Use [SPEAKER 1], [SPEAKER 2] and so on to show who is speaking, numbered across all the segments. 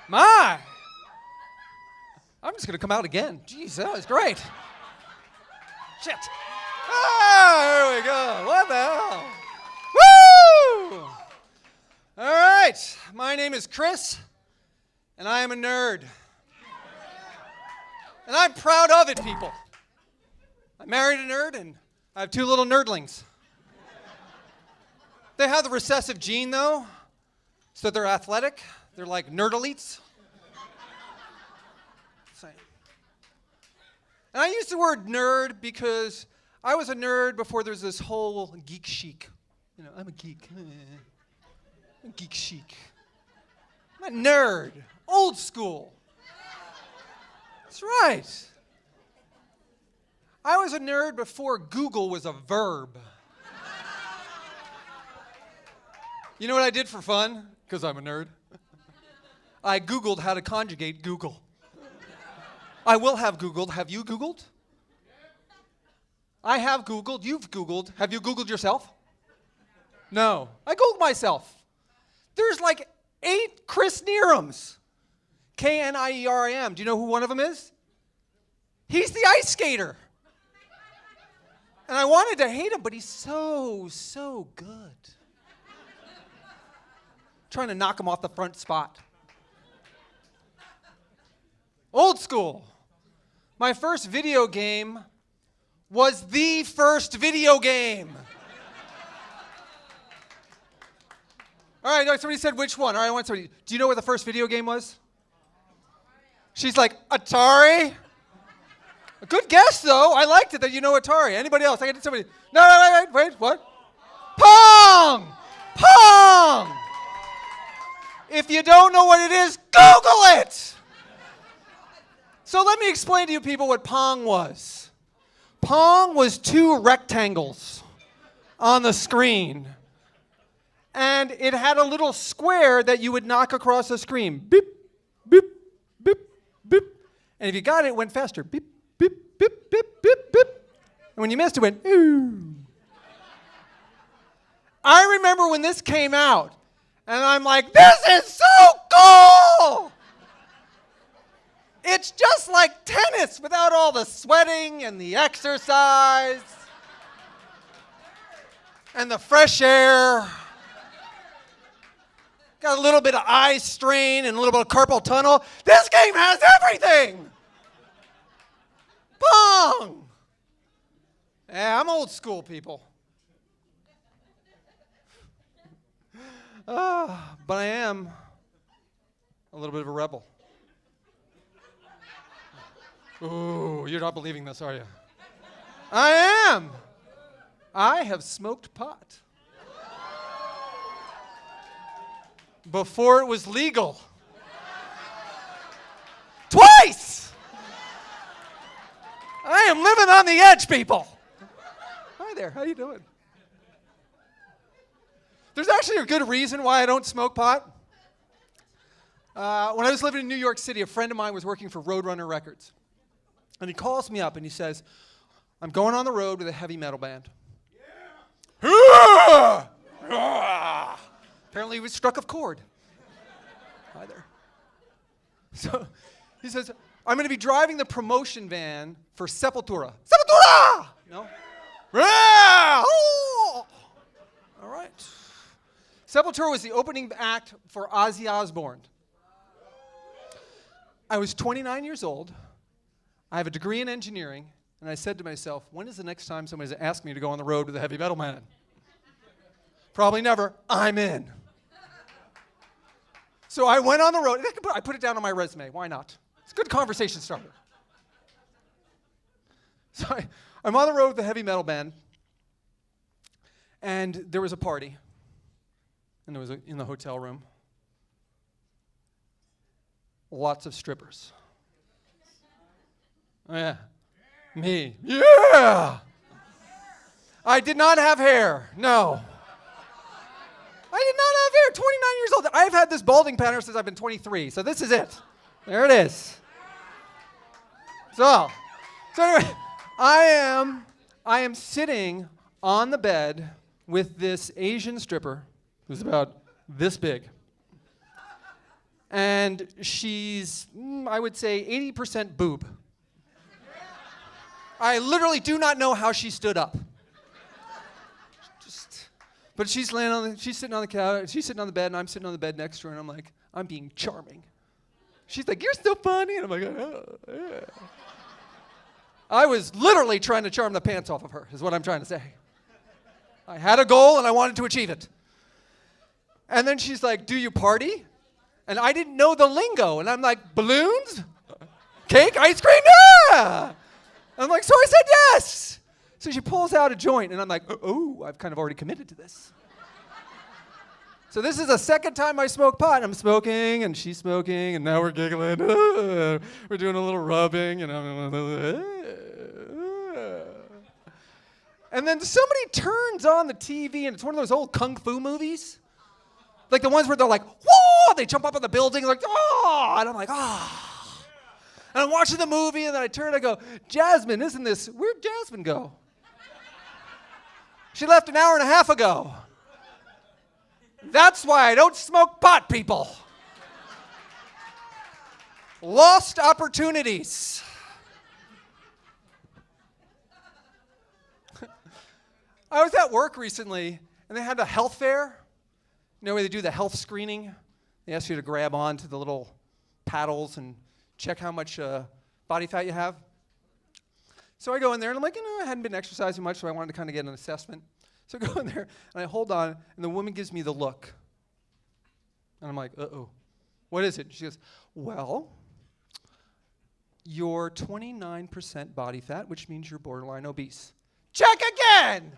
[SPEAKER 1] My! I'm just going to come out again. Jeez, that was great. Shit. Ah, there we go. What the hell? Woo! All right. My name is Chris, and I am a nerd. And I'm proud of it, people. I married a nerd, and I have 2 little nerdlings. They have the recessive gene, though, so they're athletic. They're like nerd-elites. And I use the word nerd because I was a nerd before there's this whole geek chic. You know, I'm a geek. I'm geek chic. I'm a nerd. Old school. That's right. I was a nerd before Google was a verb. You know what I did for fun? Because I'm a nerd. I Googled how to conjugate Google. I will have Googled. Have you Googled? I have Googled. You've Googled. Have you Googled yourself? No. I Googled myself. There's like 8 Chris Knierims. Knierim. Do you know who one of them is? He's the ice skater. And I wanted to hate him, but he's so good. Trying to knock him off the front spot. Old school. My first video game was the first video game. All right, somebody said which one. All right, I want somebody. Do you know what the first video game was? She's like, Atari? A good guess, though. I liked it that you know Atari. Anybody else? I did somebody. No, wait, what? Pong! Pong! If you don't know what it is, Google it! So let me explain to you people what Pong was. Pong was 2 rectangles on the screen. And it had a little square that you would knock across the screen. Beep, beep, beep, beep. And if you got it, it went faster. Beep, beep, beep, beep, beep, beep. And when you missed, it went, ooh. I remember when this came out, and I'm like, this is so cool! It's just like tennis without all the sweating and the exercise and the fresh air. Got a little bit of eye strain and a little bit of carpal tunnel. This game has everything. Pong. Yeah, I'm old school, people. But I am a little bit of a rebel. Ooh, you're not believing this, are you? I am. I have smoked pot. Before it was legal. Twice! I am living on the edge, people. Hi there, how you doing? There's actually a good reason why I don't smoke pot. When I was living in New York City, a friend of mine was working for Roadrunner Records. And he calls me up and he says, I'm going on the road with a heavy metal band. Yeah. Apparently he was struck a chord. Hi there. So he says, I'm going to be driving the promotion van for Sepultura. Sepultura! No? Yeah. Oh. All right. Sepultura was the opening act for Ozzy Osbourne. I was 29 years old. I have a degree in engineering, and I said to myself, when is the next time somebody's asked me to go on the road with a heavy metal man? Probably never. I'm in. So I went on the road. I put it down on my resume. Why not? It's a good conversation starter. So I'm on the road with a heavy metal band, and there was a party, and it was in the hotel room. Lots of strippers. Oh, yeah. Me. Yeah! I did not have hair. No. I did not have hair. 29 years old. I've had this balding pattern since I've been 23. So this is it. There it is. So anyway, I am sitting on the bed with this Asian stripper who's about this big. And she's, I would say, 80% boob. I literally do not know how she stood up. But she's sitting on the couch, she's sitting on the bed, and I'm sitting on the bed next to her, and I'm like, I'm being charming. She's like, you're so funny, and I'm like, oh, yeah. I was literally trying to charm the pants off of her, is what I'm trying to say. I had a goal, and I wanted to achieve it. And then she's like, do you party? And I didn't know the lingo, and I'm like, balloons? Cake? Ice cream? Yeah! I'm like, so I said yes! So she pulls out a joint, and I'm like, oh, I've kind of already committed to this. So this is the second time I smoke pot. I'm smoking, and she's smoking, and now we're giggling. We're doing a little rubbing, and and then somebody turns on the TV, and it's one of those old kung fu movies. Like the ones where they're like, whoa, they jump up on the building, like, oh, and I'm like, ah. And I'm watching the movie, and then I turn and I go, Jasmine, isn't this, where'd Jasmine go? She left an hour and a half ago. That's why I don't smoke pot, people. Lost opportunities. I was at work recently, and they had a health fair. You know where they do the health screening? They ask you to grab on to the little paddles and check how much body fat you have. So I go in there, and I'm like, I hadn't been exercising much, so I wanted to kind of get an assessment. So I go in there, and I hold on, and the woman gives me the look. And I'm like, uh-oh. What is it? She goes, well, you're 29% body fat, which means you're borderline obese. Check again!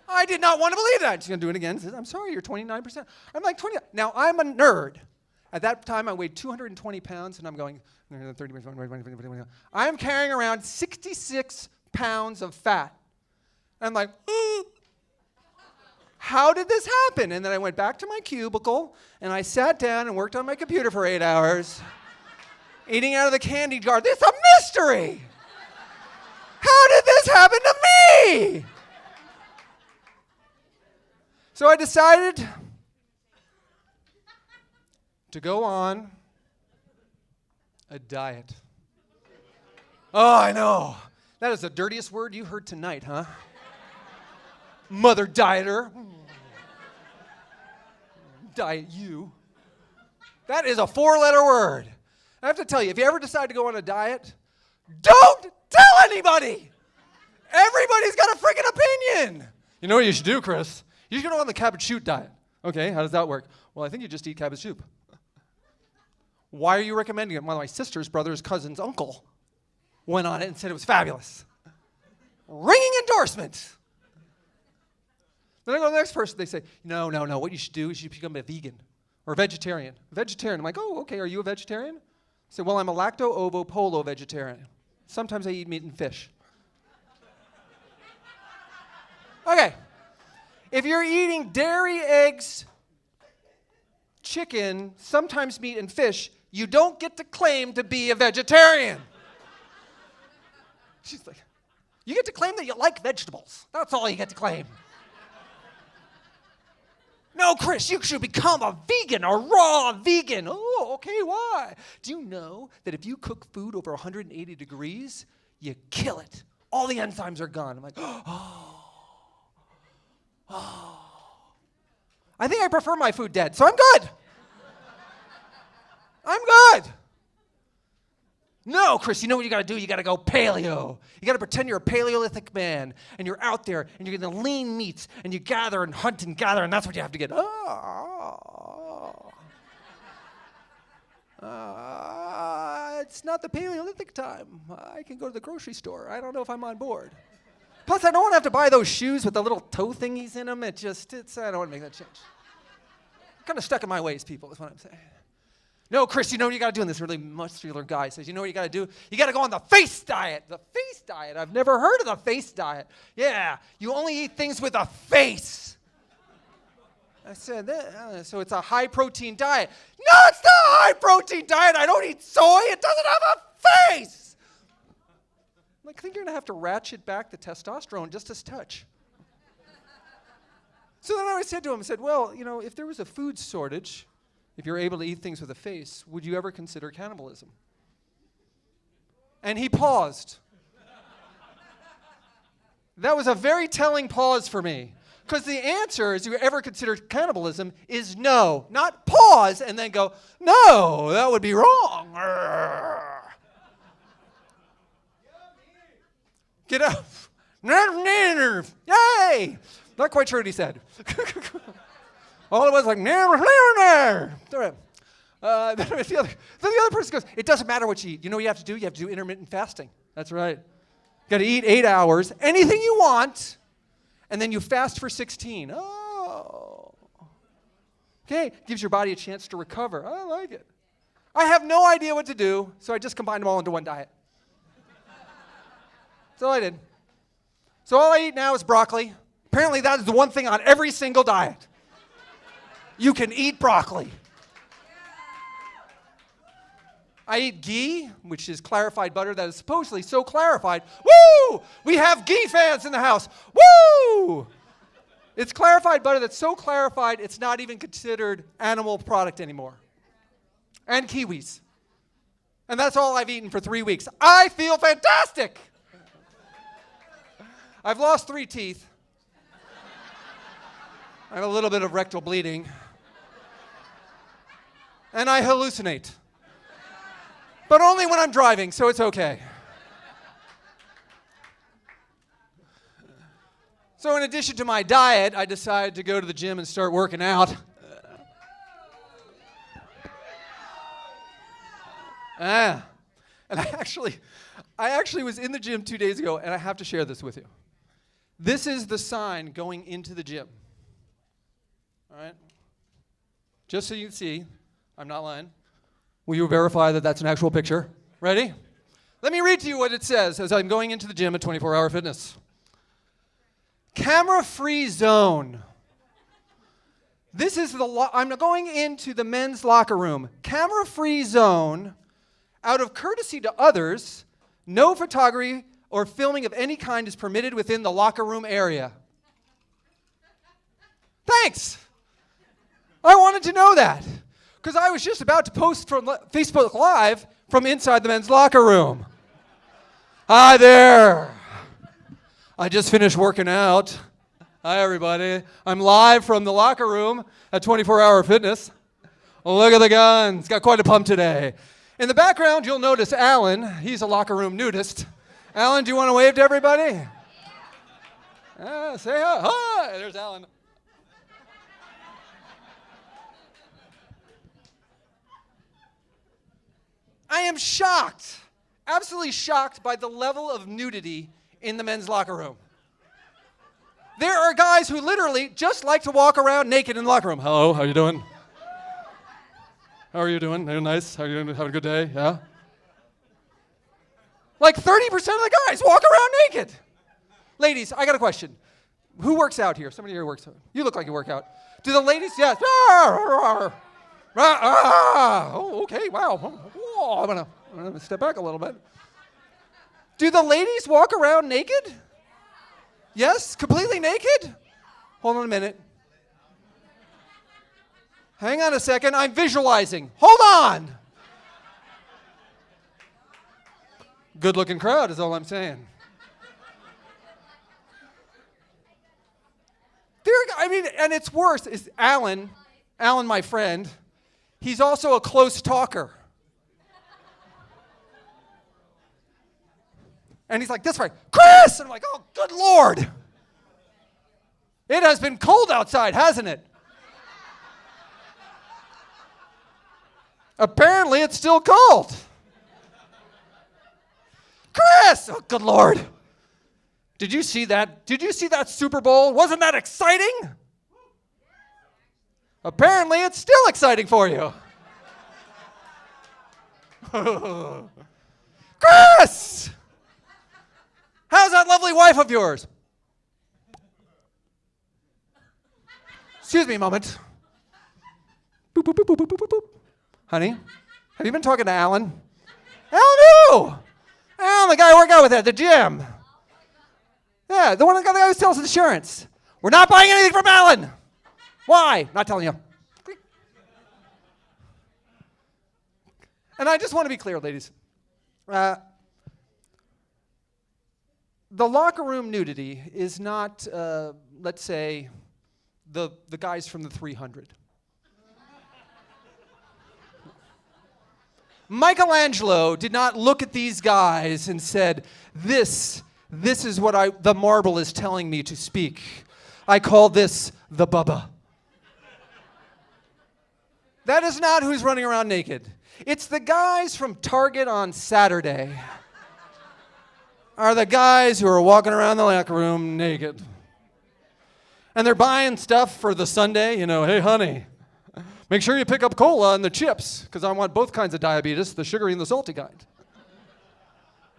[SPEAKER 1] I did not want to believe that. She's going to do it again. She says, I'm sorry, you're 29%. I'm like, 20. Now, I'm a nerd. At that time, I weighed 220 pounds, and I'm going, 30, I'm carrying around 66 pounds of fat. And I'm like, how did this happen? And then I went back to my cubicle, and I sat down and worked on my computer for 8 hours, eating out of the candy jar. This is a mystery. How did this happen to me? So I decided to go on a diet. Oh, I know. That is the dirtiest word you heard tonight, huh? Mother dieter. Diet you. That is a 4-letter word. I have to tell you, if you ever decide to go on a diet, don't tell anybody. Everybody's got a freaking opinion. You know what you should do, Chris? You should go on the cabbage shoot diet. Okay, how does that work? Well, I think you just eat cabbage soup. Why are you recommending it? One of my sister's brother's cousin's uncle went on it and said it was fabulous. Ringing endorsement. Then I go to the next person. They say, no. What you should do is you should become a vegan or a vegetarian. A vegetarian. I'm like, oh, okay. Are you a vegetarian? I say, well, I'm a lacto-ovo-polo vegetarian. Sometimes I eat meat and fish. Okay. If you're eating dairy, eggs, chicken, sometimes meat and fish, you don't get to claim to be a vegetarian. She's like, you get to claim that you like vegetables. That's all you get to claim. No, Chris, you should become a vegan, a raw vegan. Oh, okay, why? Do you know that if you cook food over 180 degrees, you kill it? All the enzymes are gone. I'm like, oh. I think I prefer my food dead, so I'm good. I'm good. No, Chris, you know what you got to do? You got to go paleo. You got to pretend you're a Paleolithic man, and you're out there, and you're getting the lean meats, and you gather and hunt and gather, and that's what you have to get. It's not the Paleolithic time. I can go to the grocery store. I don't know if I'm on board. Plus, I don't want to have to buy those shoes with the little toe thingies in them. I don't want to make that change. I'm kind of stuck in my ways, people, is what I'm saying. No, Chris, you know what you got to do? And this really muscular guy says, you know what you got to do? You got to go on the face diet. The face diet? I've never heard of the face diet. Yeah, you only eat things with a face. I said, so it's a high-protein diet. No, it's not a high-protein diet. I don't eat soy. It doesn't have a face. I think you're going to have to ratchet back the testosterone just a touch. So then I said to him, well, if there was a food shortage, if you're able to eat things with a face, would you ever consider cannibalism? And he paused. That was a very telling pause for me. Because the answer, is you ever consider cannibalism, is no. Not pause and then go, no, that would be wrong. Get up. Yay! Not quite sure what he said. All it was like, the other person goes, it doesn't matter what you eat. You know what you have to do? You have to do intermittent fasting. That's right. You got to eat 8 hours, anything you want, and then you fast for 16. Oh. Okay, gives your body a chance to recover. I like it. I have no idea what to do, so I just combined them all into one diet. That's all I did. So all I eat now is broccoli. Apparently that is the one thing on every single diet. You can eat broccoli. I eat ghee, which is clarified butter that is supposedly so clarified. Woo! We have ghee fans in the house. Woo! It's clarified butter that's so clarified it's not even considered animal product anymore. And kiwis. And that's all I've eaten for 3 weeks. I feel fantastic! I've lost 3 teeth. I have a little bit of rectal bleeding. And I hallucinate. But only when I'm driving, so it's okay. So in addition to my diet, I decided to go to the gym and start working out. And I actually was in the gym 2 days ago, and I have to share this with you. This is the sign going into the gym. All right? Just so you can see, I'm not lying. Will you verify that that's an actual picture? Ready? Let me read to you what it says as I'm going into the gym at 24 Hour Fitness. Camera-free zone. This is I'm going into the men's locker room. Camera-free zone. Out of courtesy to others, no photography or filming of any kind is permitted within the locker room area. Thanks. I wanted to know that. Because I was just about to post from Facebook Live from inside the men's locker room. Hi there. I just finished working out. Hi, everybody. I'm live from the locker room at 24 Hour Fitness. Look at the guns. Got quite a pump today. In the background, you'll notice Alan. He's a locker room nudist. Alan, do you want to wave to everybody? Say hi. Hi. There's Alan. I am shocked, absolutely shocked by the level of nudity in the men's locker room. There are guys who literally just like to walk around naked in the locker room. Hello, how you doing? How are you doing? Are you nice? How are you doing? Having a good day? Yeah? Like 30% of the guys walk around naked. Ladies, I got a question. Who works out here? Somebody here works out. You look like you work out. Do the ladies? Yes. Oh, okay, wow. Oh, I'm gonna step back a little bit. Do the ladies walk around naked? Yes? Completely naked? Hold on a minute. Hang on a second. I'm visualizing. Hold on. Good-looking crowd is all I'm saying. And it's worse. Is Alan, my friend, he's also a close talker. And he's like, this way, Chris! And I'm like, oh, good Lord. It has been cold outside, hasn't it? Apparently, it's still cold. Chris! Oh, good Lord. Did you see that? Did you see that Super Bowl? Wasn't that exciting? Apparently, it's still exciting for you. Chris! How's that lovely wife of yours? Excuse me a moment. Boop, boop, boop, boop, boop, boop, boop. Honey, have you been talking to Alan? Alan who? Alan, the guy I work out with at the gym. Yeah, the guy who sells insurance. We're not buying anything from Alan. Why? Not telling you. And I just want to be clear, ladies. The locker room nudity is not, let's say, the guys from the 300. Michelangelo did not look at these guys and said, this is what the marble is telling me to speak. I call this the Bubba. That is not who's running around naked. It's the guys from Target on Saturday are the guys who are walking around the locker room naked. And they're buying stuff for the Sunday, hey, honey, make sure you pick up cola and the chips, because I want both kinds of diabetes, the sugary and the salty kind.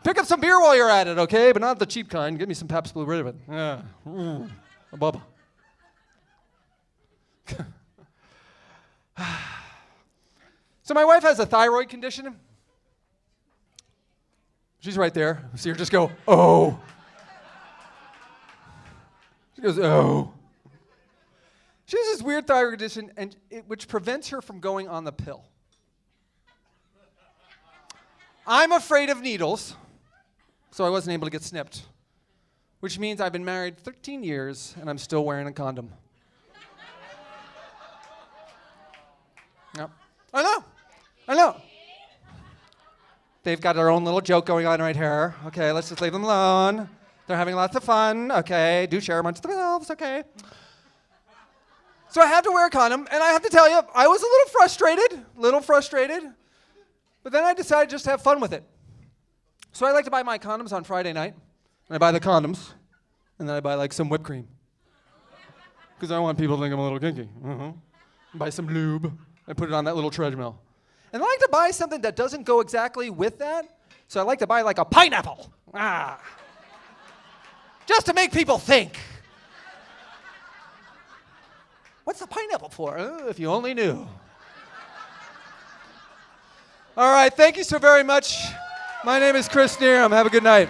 [SPEAKER 1] Pick up some beer while you're at it, okay? But not the cheap kind. Give me some Pabst Blue Ribbon. Yeah. A Bubba. So my wife has a thyroid condition. She's right there. See her just go, oh. She goes, oh. She has this weird thyroid condition, which prevents her from going on the pill. I'm afraid of needles, so I wasn't able to get snipped, which means I've been married 13 years, and I'm still wearing a condom. Yep. I know. They've got their own little joke going on right here. Okay, let's just leave them alone. They're having lots of fun. Okay, do share amongst themselves. Okay. So I have to wear a condom, and I have to tell you, I was a little frustrated, but then I decided just to have fun with it. So I like to buy my condoms on Friday night, and I buy the condoms, and then I buy like some whipped cream, because I want people to think I'm a little kinky. Buy some lube. I put it on that little treadmill. And I like to buy something that doesn't go exactly with that, so I like to buy like a pineapple. Just to make people think. What's the pineapple for? If you only knew. All right, thank you so very much. My name is Knierim. Have a good night.